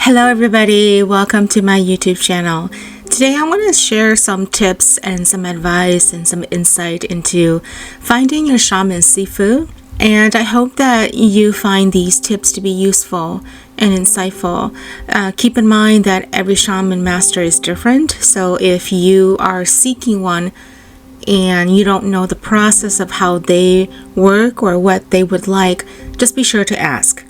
Hello everybody, welcome to my YouTube channel. Today I want to share some tips and some advice and some insight into finding your shaman sifu. And I hope that you find these tips to be useful and insightful. Keep in mind that every shaman master is different. So if you are seeking one and you don't know the process of how they work or what they would like, just be sure to ask.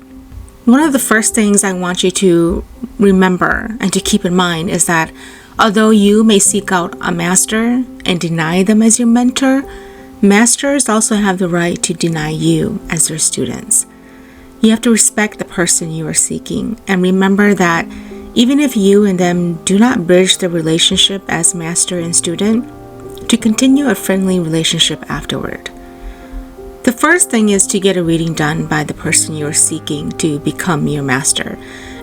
One of the first things I want you to remember and to keep in mind is that although you may seek out a master and deny them as your mentor, masters also have the right to deny you as their students. You have to respect the person you are seeking and remember that even if you and them do not bridge the relationship as master and student, to continue a friendly relationship afterward. The first thing is to get a reading done by the person you are seeking to become your master.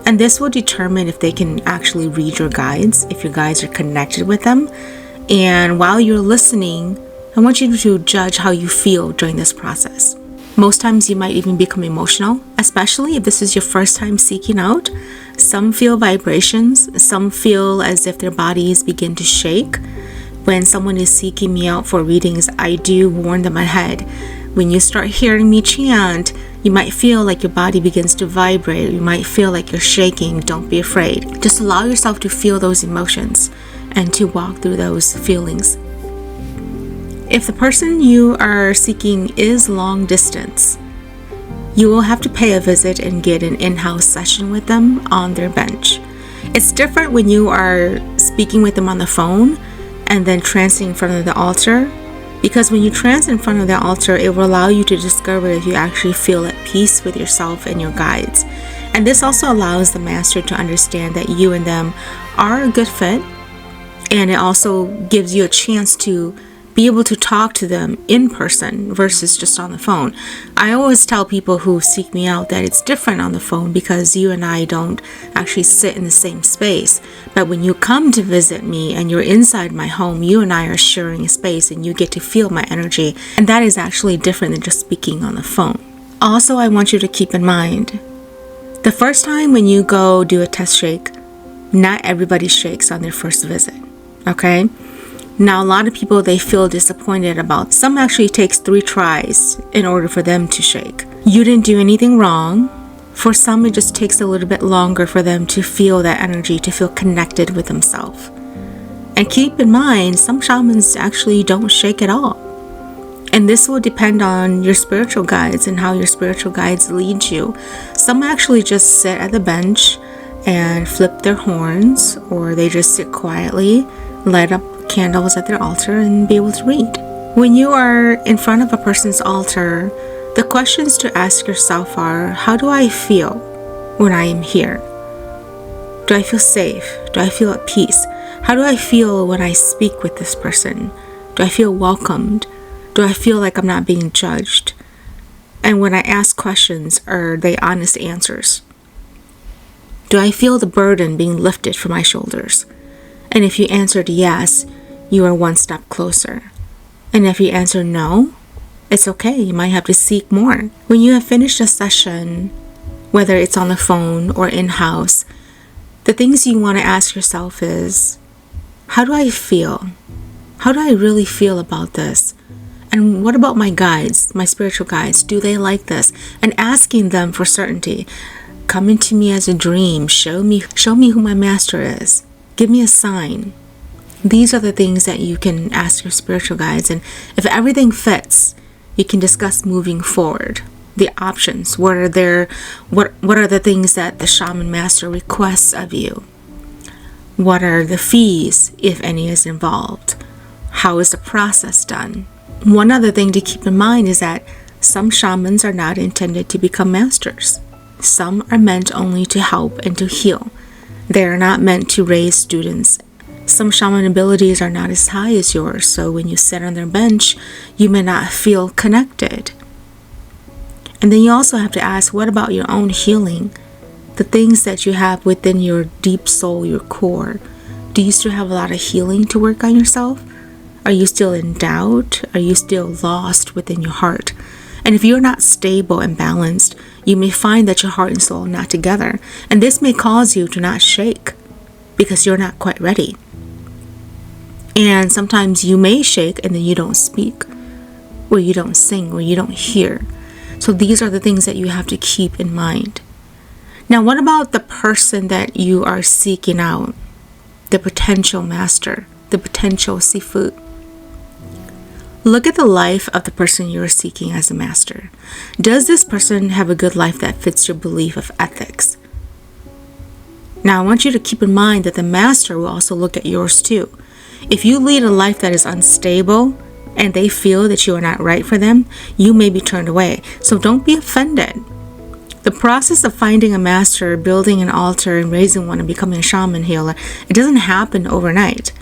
And this will determine if they can actually read your guides, if your guides are connected with them. And while you're listening, I want you to judge how you feel during this process. Most times you might even become emotional, especially if this is your first time seeking out. Some feel vibrations, some feel as if their bodies begin to shake. When someone is seeking me out for readings, I do warn them ahead. When you start hearing me chant, you might feel like your body begins to vibrate. You might feel like you're shaking. Don't be afraid. Just allow yourself to feel those emotions and to walk through those feelings. If the person you are seeking is long distance, you will have to pay a visit and get an in-house session with them on their bench. It's different when you are speaking with them on the phone and then trancing in front of the altar. Because when you trance in front of the altar, it will allow you to discover if you actually feel at peace with yourself and your guides. And this also allows the master to understand that you and them are a good fit. And it also gives you a chance to be able to talk to them in person versus just on the phone. I always tell people who seek me out that it's different on the phone because you and I don't actually sit in the same space. But when you come to visit me and you're inside my home, you and I are sharing a space and you get to feel my energy. And that is actually different than just speaking on the phone. Also, I want you to keep in mind, the first time when you go do a test shake, not everybody shakes on their first visit, okay? Now, a lot of people, they feel disappointed about. Some actually takes 3 tries in order for them to shake. You didn't do anything wrong. For some, it just takes a little bit longer for them to feel that energy, to feel connected with themselves. And keep in mind, some shamans actually don't shake at all. And this will depend on your spiritual guides and how your spiritual guides lead you. Some actually just sit at the bench and flip their horns, or they just sit quietly, light up candles at their altar and be able to read. When you are in front of a person's altar, the questions to ask yourself are, how do I feel when I am here? Do I feel safe? Do I feel at peace? How do I feel when I speak with this person? Do I feel welcomed? Do I feel like I'm not being judged? And when I ask questions, are they honest answers? Do I feel the burden being lifted from my shoulders? And if you answered yes, you are one step closer. And if you answer no, it's okay. You might have to seek more. When you have finished a session, whether it's on the phone or in-house, the things you want to ask yourself is, how do I feel? How do I really feel about this? And what about my guides, my spiritual guides? Do they like this? And asking them for certainty. Come into me as a dream. Show me who my master is. Give me a sign. These are the things that you can ask your spiritual guides. And if everything fits, you can discuss moving forward. The options. What are the things that the shaman master requests of you? What are the fees, if any, is involved? How is the process done? One other thing to keep in mind is that some shamans are not intended to become masters. Some are meant only to help and to heal. They are not meant to raise students. Some shaman abilities are not as high as yours, so when you sit on their bench, you may not feel connected. And then you also have to ask, what about your own healing? The things that you have within your deep soul, your core. Do you still have a lot of healing to work on yourself? Are you still in doubt? Are you still lost within your heart? And if you're not stable and balanced, you may find that your heart and soul are not together. And this may cause you to not shake because you're not quite ready. And sometimes you may shake and then you don't speak, or you don't sing, or you don't hear. So these are the things that you have to keep in mind. Now, what about the person that you are seeking out? The potential master, the potential sifu. Look at the life of the person you are seeking as a master. Does this person have a good life that fits your belief of ethics? Now, I want you to keep in mind that the master will also look at yours too. If you lead a life that is unstable and they feel that you are not right for them, you may be turned away. So don't be offended. The process of finding a master, building an altar, and raising one and becoming a shaman healer, it doesn't happen overnight.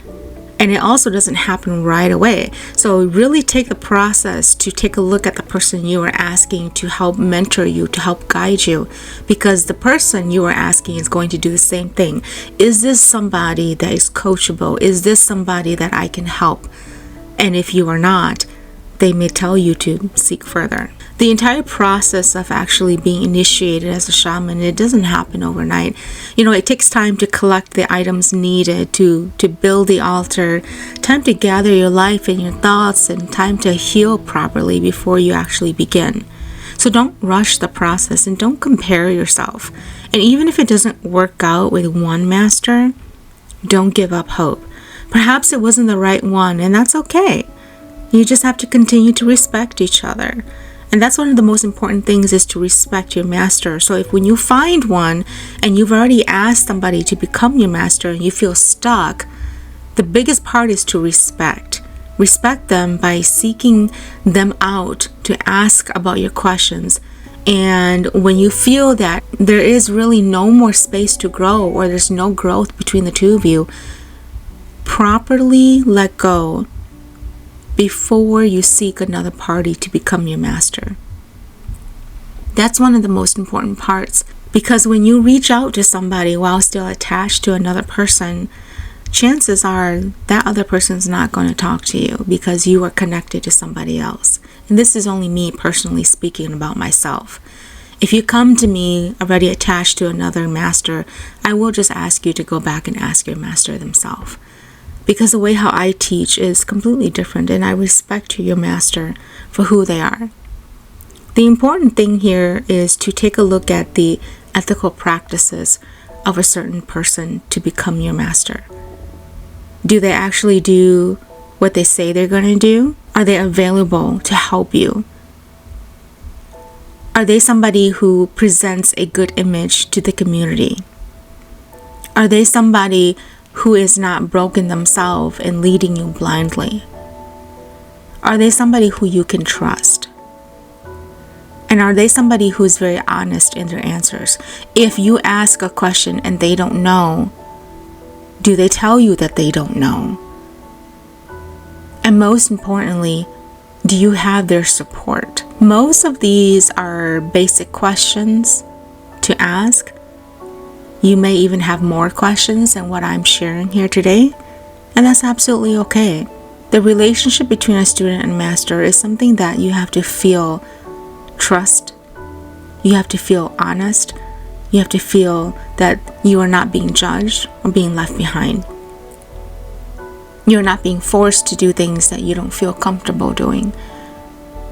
And it also doesn't happen right away. So really take the process to take a look at the person you are asking to help mentor you, to help guide you. Because the person you are asking is going to do the same thing. Is this somebody that is coachable? Is this somebody that I can help? And if you are not, they may tell you to seek further. The entire process of actually being initiated as a shaman, it doesn't happen overnight. It takes time to collect the items needed to build the altar, time to gather your life and your thoughts, and time to heal properly before you actually begin. So don't rush the process and don't compare yourself. And even if it doesn't work out with one master, don't give up hope. Perhaps it wasn't the right one, and that's okay. You just have to continue to respect each other. And that's one of the most important things, is to respect your master. So if when you find one and you've already asked somebody to become your master and you feel stuck, the biggest part is to respect. Respect them by seeking them out to ask about your questions. And when you feel that there is really no more space to grow, or there's no growth between the two of you, properly let go before you seek another party to become your master. That's one of the most important parts, because when you reach out to somebody while still attached to another person, chances are that other person's not going to talk to you because you are connected to somebody else. And this is only me personally speaking about myself. If you come to me already attached to another master, I will just ask you to go back and ask your master themselves. Because the way how I teach is completely different, and I respect your master for who they are. The important thing here is to take a look at the ethical practices of a certain person to become your master. Do they actually do what they say they're going to do? Are they available to help you? Are they somebody who presents a good image to the community? Are they somebody who is not broken themselves and leading you blindly? Are they somebody who you can trust? And are they somebody who is very honest in their answers? If you ask a question and they don't know, do they tell you that they don't know? And most importantly, do you have their support? Most of these are basic questions to ask. You may even have more questions than what I'm sharing here today, and that's absolutely okay. The relationship between a student and master is something that you have to feel trust. You have to feel honest. You have to feel that you are not being judged or being left behind. You're not being forced to do things that you don't feel comfortable doing.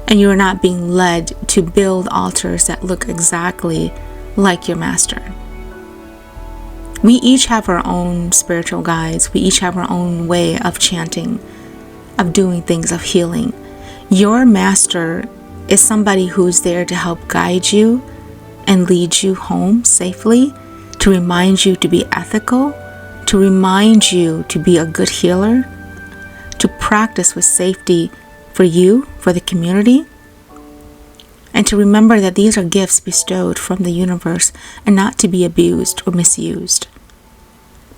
And you're not being led to build altars that look exactly like your master. We each have our own spiritual guides. We each have our own way of chanting, of doing things, of healing. Your master is somebody who's there to help guide you and lead you home safely, to remind you to be ethical, to remind you to be a good healer, to practice with safety for you, for the community, and to remember that these are gifts bestowed from the universe and not to be abused or misused.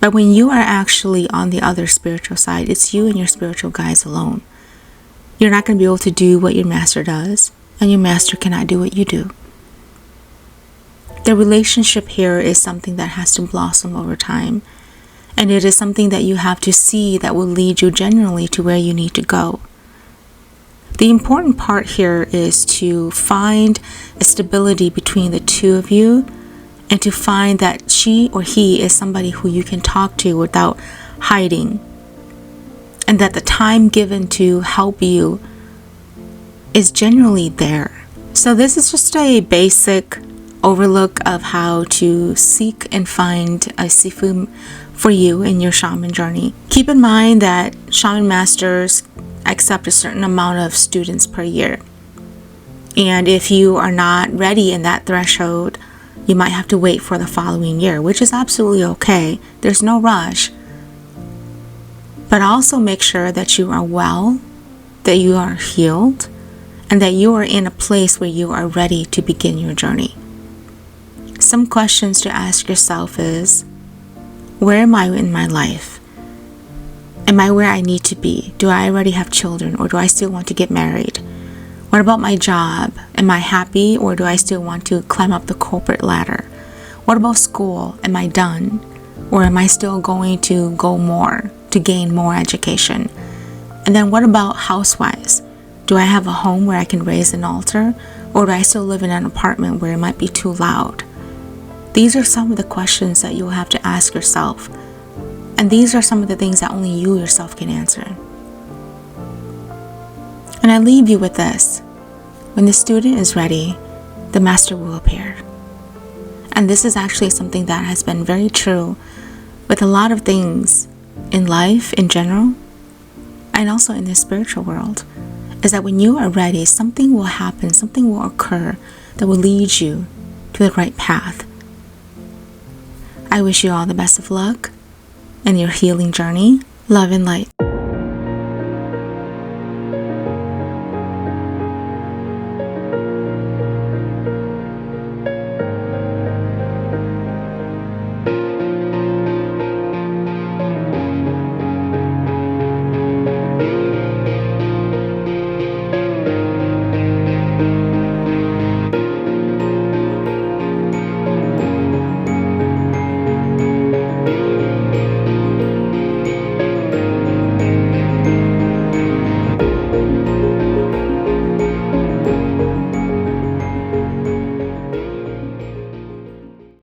But when you are actually on the other spiritual side, it's you and your spiritual guides alone. You're not going to be able to do what your master does, and your master cannot do what you do. The relationship here is something that has to blossom over time, and it is something that you have to see that will lead you genuinely to where you need to go. The important part here is to find a stability between the two of you, and to find that she or he is somebody who you can talk to without hiding, and that the time given to help you is genuinely there. So this is just a basic overlook of how to seek and find a sifu for you in your shaman journey. Keep in mind that shaman masters accept a certain amount of students per year, and if you are not ready in that threshold, you might have to wait for the following year, which is absolutely okay. There's no rush. But also make sure that you are well, that you are healed, and that you are in a place where you are ready to begin your journey. Some questions to ask yourself is, where am I in my life? Am I where I need to be? Do I already have children, or do I still want to get married? What about my job? Am I happy, or do I still want to climb up the corporate ladder? What about school? Am I done? Or am I still going to go more to gain more education? And then what about house-wise? Do I have a home where I can raise an altar, or do I still live in an apartment where it might be too loud? These are some of the questions that you'll have to ask yourself. And these are some of the things that only you yourself can answer. And I leave you with this. When the student is ready, the master will appear. And this is actually something that has been very true with a lot of things in life in general, and also in the spiritual world, is that when you are ready, something will happen, something will occur that will lead you to the right path. I wish you all the best of luck in your healing journey. Love and light.